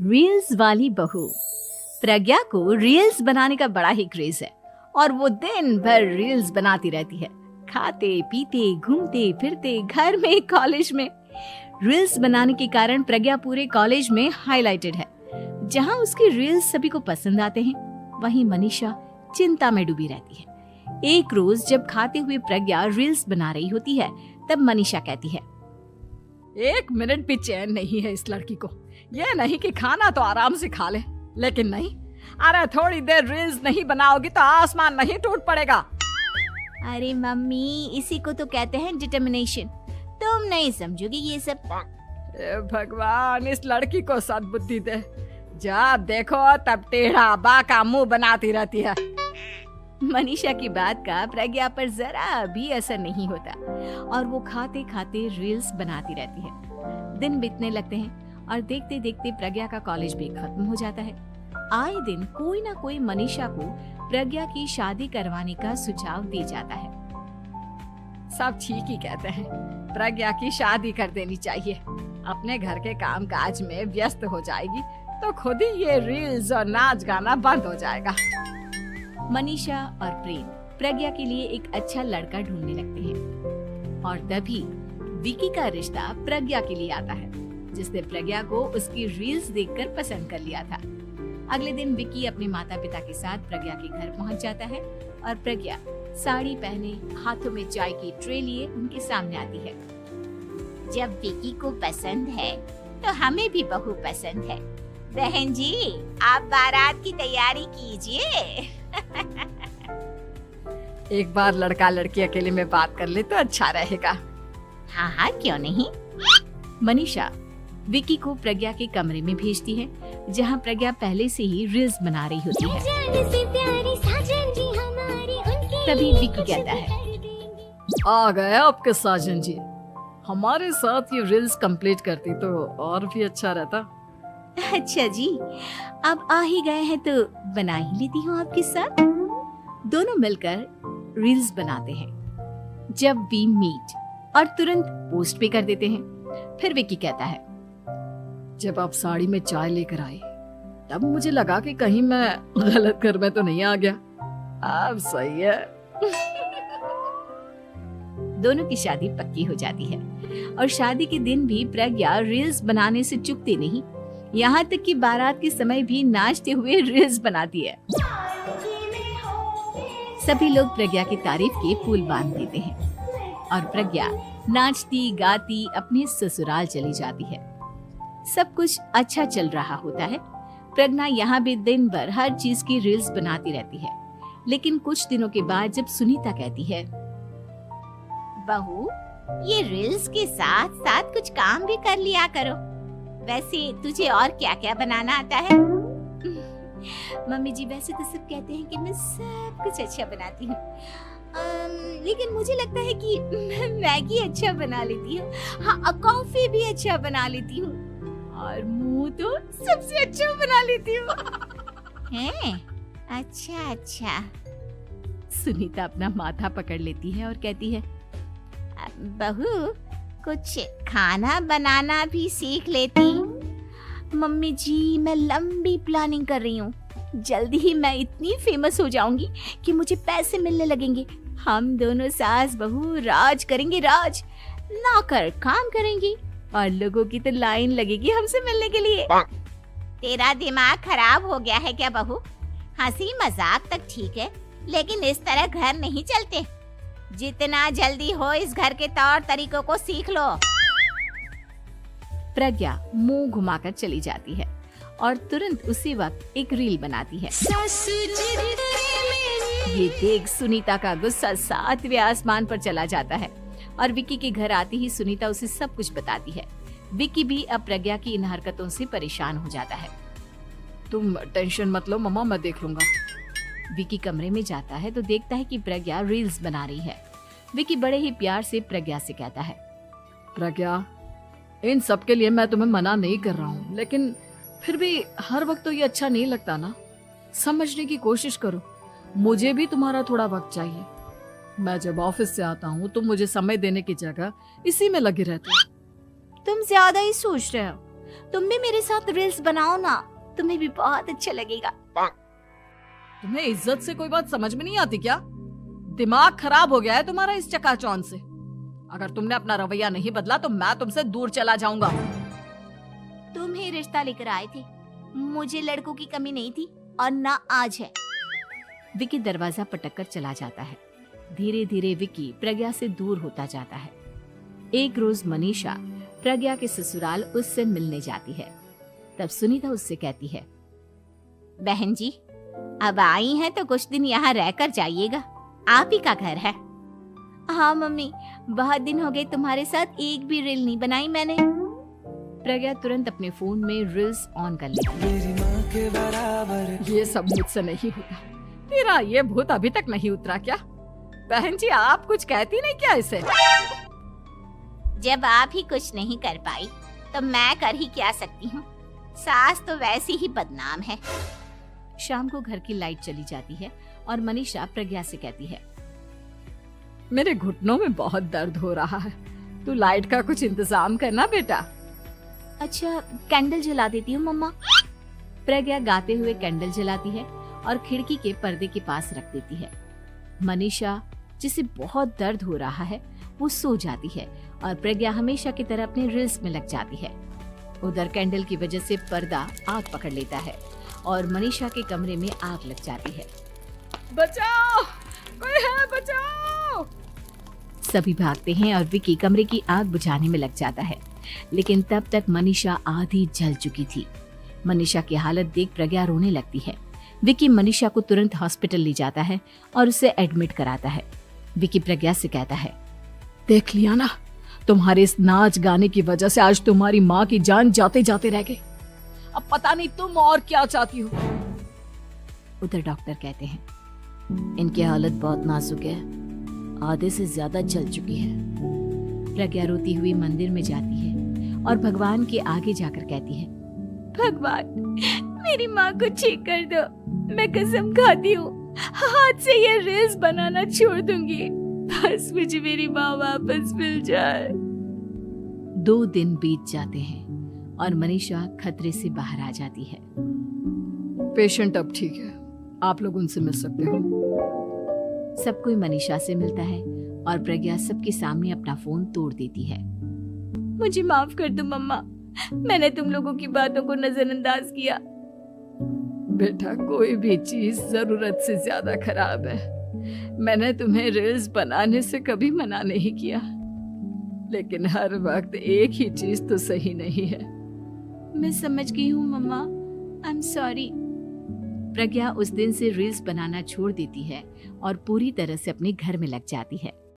Reels वाली बहू। प्रज्ञा को रील्स बनाने का बड़ा ही क्रेज है और वो दिन भर रील्स बनाती रहती है। खाते पीते घूमते फिरते घर में कॉलेज में रील्स बनाने के कारण प्रज्ञा पूरे कॉलेज में हाईलाइटेड है। जहां उसकी रील्स सभी को पसंद आते हैं, वहीं मनीषा चिंता में डूबी रहती है। एक रोज जब खाते हुए प्रज्ञा रील्स बना रही होती है, तब मनीषा कहती है, 1 मिनट भी चैन नहीं है इस लड़की को। ये नहीं कि खाना तो आराम से खा ले, लेकिन नहीं, अरे थोड़ी देर रील्स नहीं बनाओगी तो आसमान नहीं टूट पड़ेगा। अरे मम्मी, इसी को तो कहते हैं डिटर्मिनेशन। तुम नहीं समझोगी ये सब। भगवान, इस लड़की को सद्बुद्धि दे। जब देखो तब टेढ़ा बाका मुंह बनाती रहती है। मनीषा की बात का प्रज्ञा पर जरा भी असर नहीं होता और वो खाते खाते रील्स बनाती रहती है। दिन बीतने लगते हैं और देखते देखते प्रज्ञा का कॉलेज भी खत्म हो जाता है। आए दिन कोई ना कोई मनीषा को प्रज्ञा की शादी करवाने का सुझाव दे जाता है। सब ठीक ही कहते हैं, प्रज्ञा की शादी कर देनी चाहिए। अपने घर के काम काज में व्यस्त हो जाएगी तो खुद ही ये रील्स और नाच गाना बंद हो जाएगा। मनीषा और प्रेम प्रज्ञा के लिए एक अच्छा लड़का ढूंढने लगते हैं और तभी विकी का रिश्ता प्रज्ञा के लिए आता है, जिसने प्रज्ञा को उसकी रील्स देखकर पसंद कर लिया था। अगले दिन विकी अपने माता पिता के साथ प्रज्ञा के घर पहुंच जाता है और प्रज्ञा साड़ी पहने हाथों में चाय की ट्रे लिए उनके सामने आती है। जब विकी को पसंद है तो हमें भी बहू पसंद है। बहन जी, आप बारात की तैयारी कीजिए। एक बार लड़का लड़की अकेले में बात कर ले तो अच्छा रहेगा। हाँ हाँ, क्यों नहीं। मनीषा विकी को प्रज्ञा के कमरे में भेजती है, जहां प्रज्ञा पहले से ही रील्स बना रही होती है। तभी विकी कहता है, आ गए आपके साजन जी। हमारे साथ ये रील्स कंप्लीट करती तो और भी अच्छा रहता। अच्छा जी, अब आ ही गए हैं तो बना ही लेती हूँ आपके साथ। दोनों मिलकर रील्स बनाते हैं। जब वी मीट और तुरंत पोस्ट भी कर देते हैं। फिर विकी कहता है, जब आप साड़ी में चाय लेकर आए तब मुझे लगा कि कहीं मैं गलत घर में तो नहीं आ गया। अब सही है। दोनों की शादी पक्की हो जाती है और शादी के दिन भी प्रज्ञा रील्स बनाने से चूकती नहीं। यहाँ तक कि बारात के समय भी नाचते हुए रील्स बनाती है। सभी लोग प्रज्ञा की तारीफ के पुल बांध देते हैं और प्रज्ञा नाचती गाती अपने ससुराल चली जाती है। सब कुछ अच्छा चल रहा होता है। प्रज्ञा यहाँ भी दिन भर हर चीज की रील्स बनाती रहती है। लेकिन कुछ दिनों के बाद जब सुनीता कहती है, बहू, ये रील्स के साथ साथ कुछ काम भी कर लिया करो। वैसे तुझे और क्या क्या बनाना आता है? मम्मी जी, वैसे तो सब कहते हैं कि मैं सब कुछ अच्छा बनाती हूँ, लेकिन मुझे लगता है कि मैं मैगी अच्छा बना लेती हूँ। हाँ, कॉफी भी अच्छा बना लेती हूँ और मुंह तो सबसे अच्छा बना लेती हूँ। हैं? अच्छा अच्छा। सुनीता अपना माथा पकड़ लेती है और कहती है, बहू, कुछ खाना बनाना भी सीख लेती। मम्मी जी, मैं लंबी प्लानिंग कर रही हूँ। जल्दी ही मैं इतनी फेमस हो जाऊंगी कि मुझे पैसे मिलने लगेंगे। हम दोनों सास बहू राज करेंगे, राज नौकर काम करेंगे और लोगों की तो लाइन लगेगी हमसे मिलने के लिए। तेरा दिमाग खराब हो गया है क्या बहू? हंसी मजाक तक ठीक है, लेकिन इस तरह घर नहीं चलते। जितना जल्दी हो इस घर के तौर तरीकों को सीख लो। प्रज्ञा मुंह घुमाकर चली जाती है और तुरंत उसी वक्त एक रील बनाती है। ये देख सुनीता का गुस्सा 7वें आसमान पर चला जाता है और विकी के घर आती ही सुनीता उसे सब कुछ बताती है। विकी भी अब प्रज्ञा की इन हरकतों से परेशान हो जाता है। तुम टेंशन मत लो मम्मा, मैं देख लूंगा। विकी कमरे में जाता है तो देखता है कि प्रज्ञा रील्स बना रही है। विकी बड़े ही प्यार से प्रज्ञा से कहता है, प्रज्ञा, इन सब के लिए मैं तुम्हें मना नहीं कर रहा हूँ, लेकिन फिर भी हर वक्त तो ये अच्छा नहीं लगता ना। समझने की कोशिश करो, मुझे भी तुम्हारा थोड़ा वक्त चाहिए। मैं जब ऑफिस से आता हूँ तो मुझे समय देने की जगह इसी में लगी रहती है। तुम ज्यादा ही सोच रहे हो। तुम भी मेरे साथ रील्स बनाओ ना, तुम्हें भी बहुत अच्छा लगेगा। तुम्हें इज्जत से कोई बात समझ में नहीं आती क्या? दिमाग खराब हो गया है तुम्हारा इस चकाचौंध से। अगर तुमने अपना रवैया नहीं बदला तो मैं तुमसे दूर चला जाऊंगा। तुम ही रिश्ता लेकर आए थे, मुझे लड़कों की कमी नहीं थी और ना आज है। विकी दरवाजा पटककर चला जाता है। धीरे धीरे विकी प्रज्ञा से दूर होता जाता है। एक रोज मनीषा प्रज्ञा के ससुराल उससे मिलने जाती है। तब सुनीता उससे कहती है, बहन जी, अब आई हैं तो कुछ दिन यहाँ रहकर जाइएगा, आप ही का घर है। हाँ मम्मी, बहुत दिन हो गए तुम्हारे साथ एक भी रील नहीं बनाई मैंने। प्रज्ञा तुरंत अपने फोन में रील्स ऑन कर लेती है। ये सब मुझसे नहीं होता। तेरा ये भूत अभी तक नहीं उतरा क्या? बहन जी, आप कुछ कहती नहीं क्या इसे? जब आप ही कुछ नहीं कर पाई तो मैं कर ही क्या सकती हूँ। सास तो वैसी ही बदनाम है। शाम को घर की लाइट चली जाती है और मनीषा प्रज्ञा से कहती है, मेरे घुटनों में बहुत दर्द हो रहा है, तू लाइट का कुछ इंतजाम करना बेटा। अच्छा, कैंडल जला देती हूँ मम्मा। प्रज्ञा गाते हुए कैंडल जलाती है और खिड़की के पर्दे के पास रख देती है। मनीषा, जिसे बहुत दर्द हो रहा है, वो सो जाती है और प्रज्ञा हमेशा की तरह अपने रील्स में लग जाती है। उधर कैंडल की वजह से पर्दा आग पकड़ लेता है और मनीषा के कमरे में आग लग जाती है। बचाओ, कोई है, बचाओ। सभी भागते हैं और विकी कमरे की आग बुझाने में लग जाता है, लेकिन तब तक मनीषा आधी जल चुकी थी। मनीषा की हालत देख प्रज्ञा रोने लगती है। विकी मनीषा को तुरंत हॉस्पिटल ले जाता है और उसे एडमिट कराता है। विकी प्रज्ञा से कहता है, देख लिया ना, तुम्हारे इस नाच गाने की वजह से आज तुम्हारी माँ की जान जाते जाते रह गई। अब पता नहीं तुम और क्या चाहती हो। उधर डॉक्टर कहते हैं, इनकी हालत बहुत नाजुक है, आधे से ज्यादा जल चुकी है। प्रज्ञा रोती हुई मंदिर में जाती है और भगवान के आगे जाकर कहती है, भगवान, मेरी माँ को ठीक कर दो। मैं कसम खाती हूँ, हाथ से ये रील्स बनाना छोड़ दूंगी। बस मुझे मेरी माँ वापस मिल जाए। 2 दिन बीत जाते हैं और मनीषा खतरे से बाहर आ जाती है। पेशेंट अब ठीक है, आप लोग उनसे मिल सकते हो। सब कोई मनीषा से मिलता है और प्रज्ञा सबके सामने अपना फोन तोड़ देती है। मुझे माफ कर दो मम्मा, मैंने तुम लोगों की बातों को नजरअंदाज किया। बेटा, कोई भी चीज जरूरत से ज्यादा खराब है। मैंने तुम्हें रील्स बनाने से कभी मना नहीं किया, लेकिन हर वक्त एक ही चीज तो सही नहीं है। मैं समझ गई हूँ मम्मा, आई एम सॉरी। प्रज्ञा उस दिन से रील्स बनाना छोड़ देती है और पूरी तरह से अपने घर में लग जाती है।